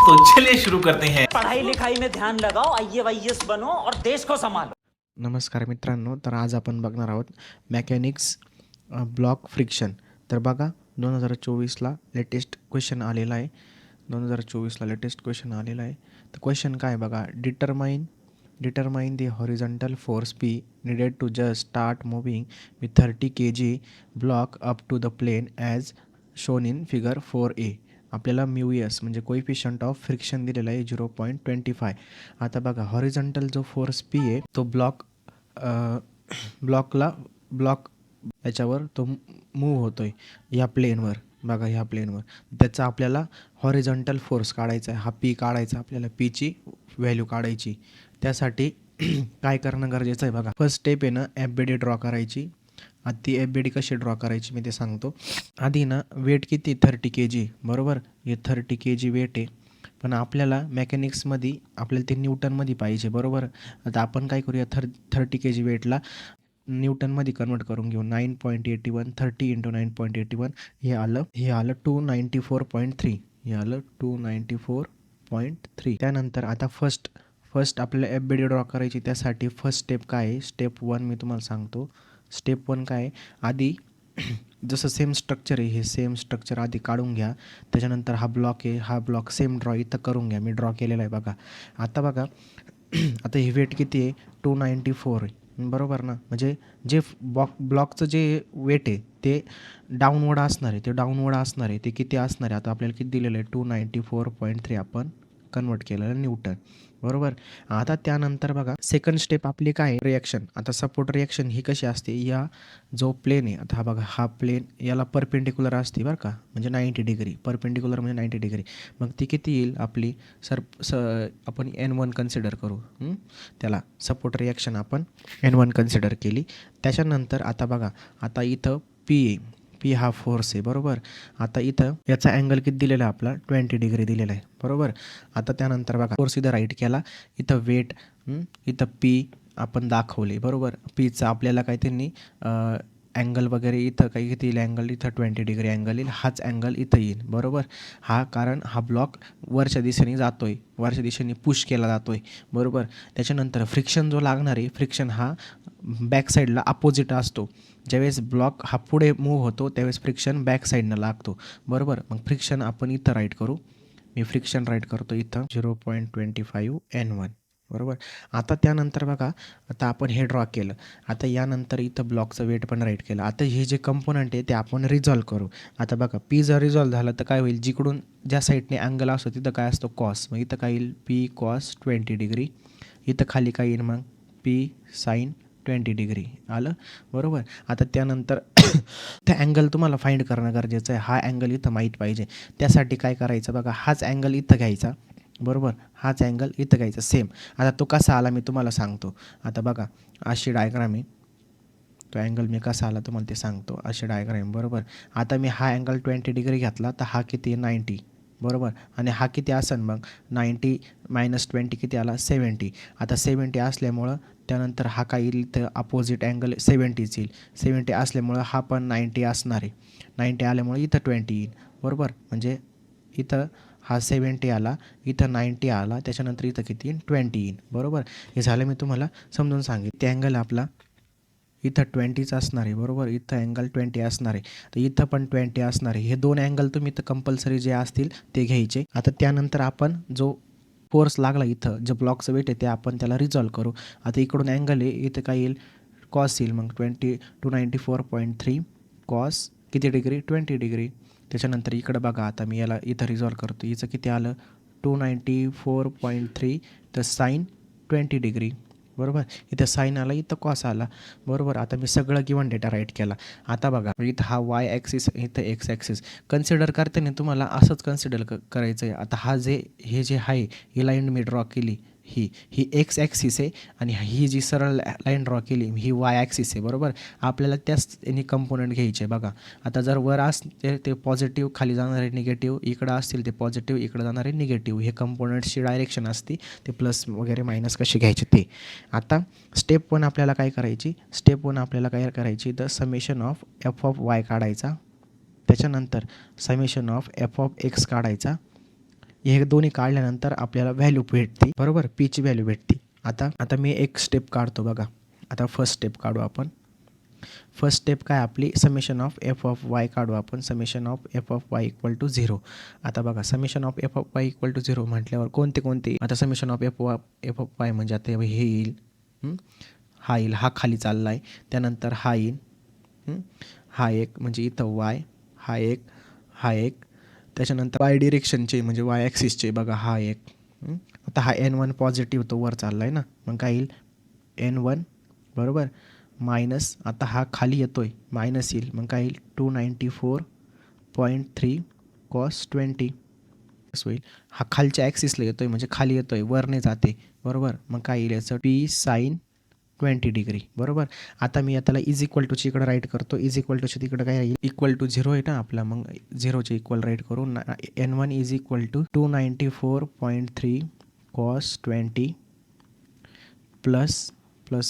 तो चलिए शुरू करते हैं। पढ़ाई लिखाई में ध्यान लगाओ, IAS बनो और देश को संभालो। नमस्कार मित्रांनो, तर आज आपण बघणार आहोत मेकॅनिक्स ब्लॉक फ्रिक्शन. तर बघा 2024ला लेटेस्ट क्वेश्चन आलेला आहे. 2024ला लेटेस्ट क्वेश्चन आलेला आहे. तर क्वेश्चन काय बघा, determine the horizontal force P needed to just start moving with 30 kg block up to the plane as shown in figure 4a. आपल्याला म्यूएस म्हणजे कोइफिशियंट ऑफ फ्रिक्शन दिलेला आहे 0.25. आता बघा हॉरिझॉन्टल जो फोर्स P आहे तो ब्लॉक याच्यावर तो मूव्ह होतोय या प्लेनवर. बघा ह्या प्लेनवर त्याचा आपल्याला हॉरिझॉन्टल फोर्स काढायचा आहे. हा P काढायचा, आपल्याला Pची व्हॅल्यू काढायची. त्यासाठी काय करणं गरजेचं आहे बघा. फर्स्ट स्टेप आहे ना FBD ड्रॉ करायची. आता ती FBD कशी ड्रॉ करायची मी ते सांगतो. आधी ना वेट किती 30 kg बरोबर. हे 30 kg वेट आहे, पण आपल्याला मेकॅनिक्समध्ये आपल्याला ते न्यूटनमध्ये पाहिजे बरोबर. आता आपण काय करूया 30 kg वेटला न्यूटनमध्ये कन्वर्ट करून घेऊ. 9.81 30 × 9.81 हे आलं 294.3. हे आलं 294.3. त्यानंतर आता फर्स्ट आपल्याला FBD ड्रॉ करायची. त्यासाठी फर्स्ट स्टेप काय आहे, स्टेप 1 मी तुम्हाला सांगतो. स्टेप 1 काय आहे, आधी जसं सेम स्ट्रक्चर आहे हे सेम स्ट्रक्चर आधी काढून घ्या. त्याच्यानंतर हा ब्लॉक आहे, हा ब्लॉक सेम ड्रॉ इथं करून घ्या. मी ड्रॉ केलेला आहे बघा. आता बघा आता हे वेट किती आहे 294 आहे बरोबर ना. म्हणजे जे ब्लॉकचं जे वेट आहे ते डाऊनवर्ड असणार आहे. ते किती असणार आहे, आता आपल्याला किती दिलेलं आहे 294.3 आपण कन्वर्ट केलेलं न्यूटन बरोबर. आता त्यानंतर बघा सेकंड स्टेप आपली काय रिॲक्शन. आता सपोर्ट रिॲक्शन ही कशी असते, या जो प्लेन आहे आता हा बघा हा प्लेन याला परपेंडिक्युलर असते बरं का, म्हणजे 90 डिग्री. परपेंडिक्युलर म्हणजे 90 डिग्री. मग ती किती येईल आपली आपण N1 कन्सिडर करू. त्याला सपोर्ट रिॲक्शन आपण N1 कन्सिडर केली. त्याच्यानंतर आता बघा आता इथं P हा फोर्स आहे बरोबर. आता इथं याचा अँगल किती दिलेला आहे आपला 20 डिग्री दिलेला आहे बरोबर. आता त्यानंतर बघा फोर्स इथं राईट केला, इथं वेट, इथं P आपण दाखवले बरोबर. Pचा आपल्याला काय त्यांनी अँगल वगैरे इथं काही किती येईल अँगल, इथं 20 डिग्री अँगल येईल. हाच अँगल इथं येईल बरोबर. कारण हा ब्लॉक वरच्या दिशेने पुश केला जातोय बरोबर. त्याच्यानंतर फ्रिक्शन जो लागणार आहे, फ्रिक्शन हा बॅक साईडला अपोजिट असतो. ज्यावेळेस ब्लॉक हा पुढे मूव्ह होतो त्यावेळेस फ्रिक्शन बॅक साईडनं लागतो बरोबर. मग फ्रिक्शन आपण इथं राईट करू. मी फ्रिक्शन राईट करतो इथं 0.25 N1 बरोबर. आता त्यानंतर बघा आता आपण हे ड्रॉ केलं. आता यानंतर इथं ब्लॉकचं वेट पण राईट केलं. आता हे जे कंपोनंट आहे ते आपण रिझॉल्व करू. आता बघा P जर रिझॉल्व झालं तर काय होईल, जिकडून ज्या साईडने अँगल असतो तिथं काय असतो कॉस. मग इथं काय येईल P cos 20 डिग्री. इथं खाली काय येईल मग P sin 20 डिग्री आलं बरोबर. आता त्यानंतर त्या अँगल तुम्हाला फाईंड करणं गरजेचं आहे. हा अँगल इथं माहीत पाहिजे. त्यासाठी काय करायचं बघा, हाच अँगल इथं घ्यायचा बरोबर. हाच अँगल इथं घ्यायचा सेम. आता तो कसा आला मी तुम्हाला सांगतो. आता बघा अशी डायग्राम आहे, तो अँगल मी कसा आला तुम्हाला ते सांगतो. अशी डायग्राम बरोबर. आता मी हा अँगल 20 डिग्री घेतला तर हा किती आहे 90 बरोबर. आणि हा किती असेल मग 90 - 20 किती आला 70. आता 70 असल्यामुळं त्यानंतर हा काय येईल तर अपोजिट अँगल 70च येईल. 70 असल्यामुळं हा पण 90 असणार आहे. 90 आल्यामुळे इथं 20 येईल बरोबर. म्हणजे इथं हा 70 आला, इथं 90 आला, त्याच्यानंतर इथं किती येईल 20 येईल बरोबर. हे झालं मी तुम्हाला समजून सांगितलं. ते अँगल आपला इथं 20च असणार आहे बरोबर. इथं अँगल 20 असणार आहे, तर इथं पण 20 असणार आहे. हे दोन अँगल तुम्ही इथं कंपल्सरी जे असतील ते घ्यायचे. आता त्यानंतर आपण जो फोर्स लागला इथं जे ब्लॉकचं वेट आहे ते आपण त्याला रिझॉल्व करू. आता इकडून अँगल आहे, इथं काय येईल कॉस येईल. मग 294.3 कॉस किती डिग्री 20 डिग्री. त्याच्यानंतर इकडं बघा आता मी याला इथं रिझॉल्व करतो. हिचं किती आलं 294.3 तर साईन 20 डिग्री बरोबर. इथं साईन आला, इथं कॉस आला बरोबर. आता मी सगळं गिवन डेटा राईट केला. आता बघा इथं हा वाय ॲक्सिस, इथं एक्स ॲक्सिस कन्सिडर करताना तुम्हाला असंच कन्सिडर करायचं आहे. आता हे जे आहे ही लाईन मी ड्रॉ केली, ही एक्स ॲक्सिस आहे आणि ही जी सरळ लाईन ड्रॉ केली ही वाय ॲक्सिस आहे बरोबर. आपल्याला त्याच यांनी कंपोनंट घ्यायचे बघा. आता जर वर असते ते पॉझिटिव्ह, खाली जाणारे निगेटिव्ह, इकडं असतील ते पॉझिटिव्ह, इकडं जाणारे निगेटिव्ह. हे कंपोनंट्सची डायरेक्शन असते, ते प्लस वगैरे मायनस कसे घ्यायचे ते. आता स्टेप 1 आपल्याला काय करायची, the summation of F of Y काढायचा. त्याच्यानंतर summation of F of x काढायचा. हे दोन्ही काढल्यानंतर आपल्याला व्हॅल्यू भेटते, बरोबर, पीची व्हॅल्यू भेटते. आता मी एक स्टेप काढतो बघा. आता फर्स्ट स्टेप काढू आपण. फर्स्ट स्टेप काय आपली, summation of F of Y काढू आपण. Summation of F of Y equal to 0. आता बघा summation of F of Y equal to 0 म्हटल्यावर कोणते आता summation of F of Y म्हणजे आता हे येईल, हा येईल, हा खाली चालला आहे, त्यानंतर हा येईल, हा एक म्हणजे इथं वाय, हा एक त्याच्यानंतर वाय डिरेक्शनचे म्हणजे वाय ॲक्सिसचे बघा हा एक. आता हा N1 पॉझिटिव्ह तो वर चालला आहे ना, मग काय येईल N1 बरोबर मायनस, आता हा खाली येतो आहे मायनस येईल, मग काय येईल 294.3 कॉस 20 होईल. हा खालच्या ॲक्सिसला येतो आहे म्हणजे खाली येतो आहे, वर नाही जाते, बरोबर. मग काय येईल याचं पी साईन 20 डिग्री, बरोबर. आता मी याला इज इक्वल टूची इकडं राईट करतो. इज इक्वल टूची तिकडं काय येईल, इक्वल टू 0 आहे ना आपला, मग 0चे इक्वल राईट करू. N1 is equal to 294.3 cos 20 plus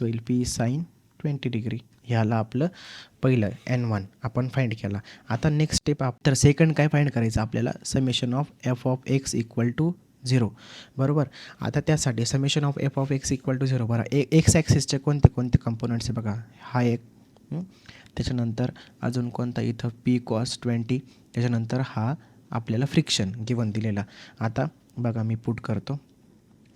होईल पी साईन 20 डिग्री. ह्याला आपलं पहिलं N1 आपण फाइंड केला. आता नेक्स्ट स्टेप तर सेकंड काय फाइंड करायचं आपल्याला, summation of F of X equal to 0, बरोबर. आता त्यासाठी summation of F of X equal to 0 बरं, एक्स ॲक्सिसचे कोणते कंपोनंट्स आहे बघा, हा एक, त्याच्यानंतर अजून कोणता इथं पी कॉस 20, त्याच्यानंतर हा आपल्याला फ्रिक्शन गिवन दिलेला. आता बघा मी पुट करतो,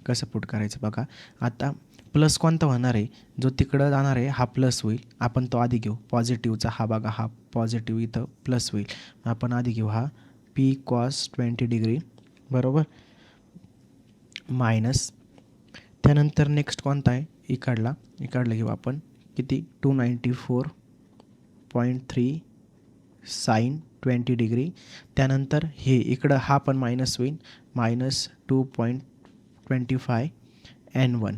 कसं पुट करायचं बघा. आता प्लस कोणता होणार आहे, जो तिकडं जाणार आहे हा प्लस होईल, आपण तो आधी घेऊ. पॉझिटिव्हचा हा बघा, हा पॉझिटिव्ह इथं प्लस होईल, आपण आधी घेऊ हा पी कॉस 20 डिग्री, बरोबर, मायनस. त्यानंतर नेक्स्ट कोणता आहे, इकडला घेऊ आपण किती 294.3 साईन 20 डिग्री. त्यानंतर हे इकडं हा पण मायनस होईल, मायनस 2.25 N1.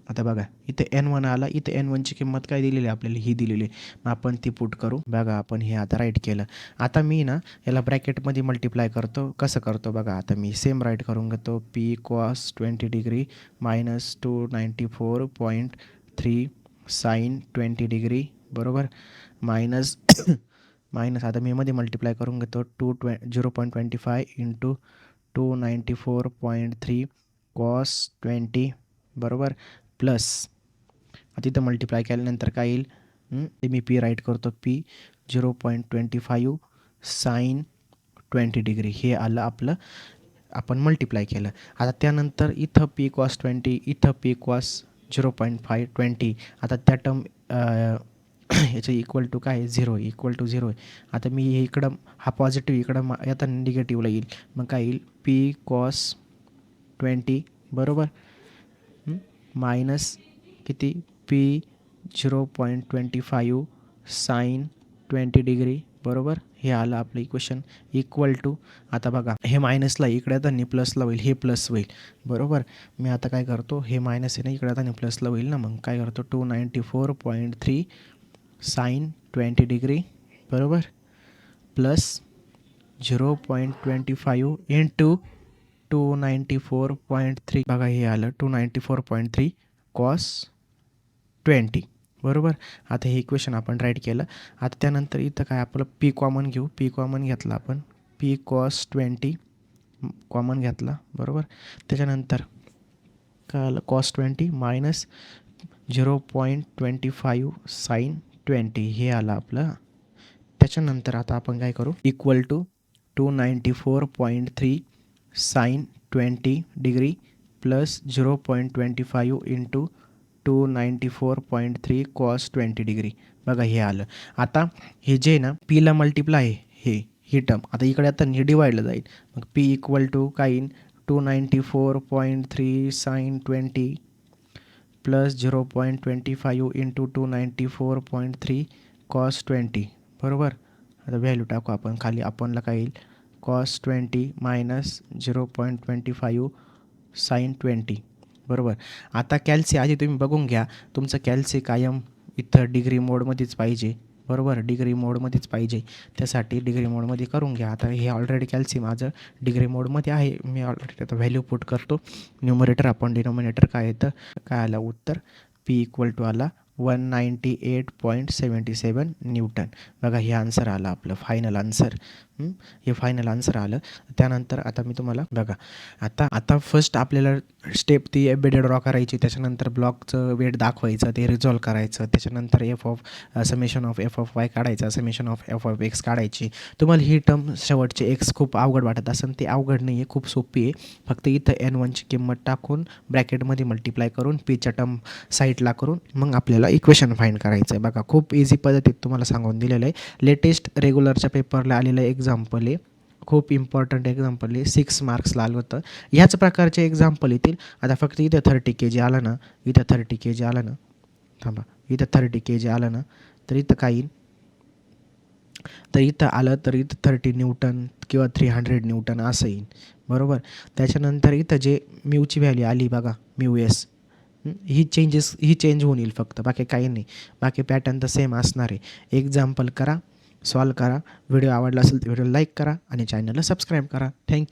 आता बघा इथे N1 आला, इथे N1ची किंमत काय दिलेली आहे आपल्याला, ही दिलेली आहे, मग आपण ती पुट करू. बघा आपण हे आता राईट केलं. आता मी ना याला ब्रॅकेटमध्ये मल्टिप्लाय करतो. कसं करतो बघा, आता मी सेम राईट करून घेतो, P cos 20 degree minus 294.3 sine 20 degree, बरोबर, मायनस आता मी मध्ये मल्टिप्लाय करून घेतो 0.25 इंटू 294.3 कॉस 20, बरोबर, प्लस आता इथं मल्टिप्लाय केल्यानंतर काय येईल, ते मी पी राईट करतो, पी 0.25 साईन 20 डिग्री, हे आलं आपलं, आपण मल्टिप्लाय केलं. आता त्यानंतर इथं पी कॉस 20, इथं पी कॉस 0.520. आता त्या टर्म याचं इक्वल टू काय, 0, इक्वल टू 0 आहे. आता मी हे इकडं हा पॉझिटिव्ह इकडं आता निगेटिव्हला येईल, मग काय येईल पी कॉस 20, बरोबर, मायनस किती पी 0.25 साईन 20 डिग्री, बरोबर, हे आलं आपलं इक्वेशन, इक्वल टू. आता बघा हे मायनसला इकडे आता प्लसला होईल, हे प्लस होईल, बरोबर. मी आता काय करतो, हे मायनस आहे ना इकडे आता प्लसला होईल ना, मग काय करतो 294.3 साईन 20 डिग्री, बरोबर, प्लस 0.25 इंटू 294.3, बघा हे आलं 294.3 कॉस 20, बरोबर. आता हे इक्वेशन आपण राईट केलं. आता त्यानंतर इथं काय आपलं पी कॉमन घेऊ, पी कॉमन घेतला आपण, पी कॉस 20 कॉमन घेतला, बरोबर. त्याच्यानंतर काय आलं कॉस 20 मायनस 0.25 साईन 20, हे आलं आपलं. त्याच्यानंतर आता आपण काय करू, equal to 294.3 sine 20 degree plus 0.25 into 294.3 cos 20 degree, बघा हे आलं. आता हे जे ना पीला मल्टिप्लाय आहे ही टर्म, आता इकडे आता डिवाइडला जाईल, मग पी इक्वल टू काय येईल 294.3 साईन 20 प्लस 0.25 इंटू 294.3 कॉस 20, बरोबर. आता व्हॅल्यू टाकू आपण खाली, आपणला काय येईल कॉस 20 मायनस 0.25 साईन 20, बरोबर. आता कॅल्सी आधी तुम्ही बघून घ्या, तुमचं कॅल्सी कायम इथं डिग्री मोडमध्येच पाहिजे, बरोबर, डिग्री मोडमध्येच पाहिजे, त्यासाठी डिग्री मोडमध्ये करून घ्या. आता हे ऑलरेडी कॅल्सी माझं डिग्री मोडमध्ये आहे, मी ऑलरेडी आता व्हॅल्यू पुट करतो. न्यूमरेटर आपण डिनोमिनेटर काय येतं, काय आलं उत्तर पी इक्वल टू आला 198.77 न्यूटन. बघा हे आन्सर आलं आपलं फायनल आन्सर. हे फायनल आन्सर आलं. त्यानंतर आता मी तुम्हाला बघा आता फर्स्ट आपल्याला स्टेप ती एम्बेडेड ड्रॉ करायची, त्याच्यानंतर ब्लॉकचं वेट दाखवायचं, ते रिझॉल्व करायचं, त्याच्यानंतर summation of F of Y काढायचा, summation of F of X काढायची. तुम्हाला ही टर्म शेवटचे एक्स खूप अवघड वाटत असेल, ते अवघड नाही आहे, खूप सोपी आहे. फक्त इथं N1ची किंमत टाकून ब्रॅकेटमध्ये मल्टिप्लाय करून पीच्या टर्म साईडला करून मग आपल्याला इक्वेशन फाईंड करायचं आहे. बघा खूप इझी पद्धतीत तुम्हाला सांगून दिलेलं आहे. लेटेस्ट रेग्युलरच्या पेपरला आलेलं एक्झाम्पल आहे, खूप इम्पॉर्टंट एक्झाम्पल आहे, 6 मार्क्सला आलं होतं. ह्याच प्रकारचे एक्झाम्पल येतील. आता फक्त इथं 30 kg आलं ना, इथं 30 kg आलं ना, थांबा, इथं 30 kg आलं ना, तर इथं काय येईल, तर इथं आलं तर इथं 30 न्यूटन किंवा 300 न्यूटन असं येईल, बरोबर. त्याच्यानंतर इथं जे म्यूची व्हॅल्यू आली बघा, म्यू एस, ही चेंज होऊन येईल फक्त, बाकी काही नाही. बाकी पॅटर्न तर सेम असणार आहे. एक्झाम्पल करा, सॉल्व करा. व्हिडिओ आवडला असेल तर व्हिडिओ लाईक करा आणि चॅनलला सबस्क्राईब करा. थँक्यू.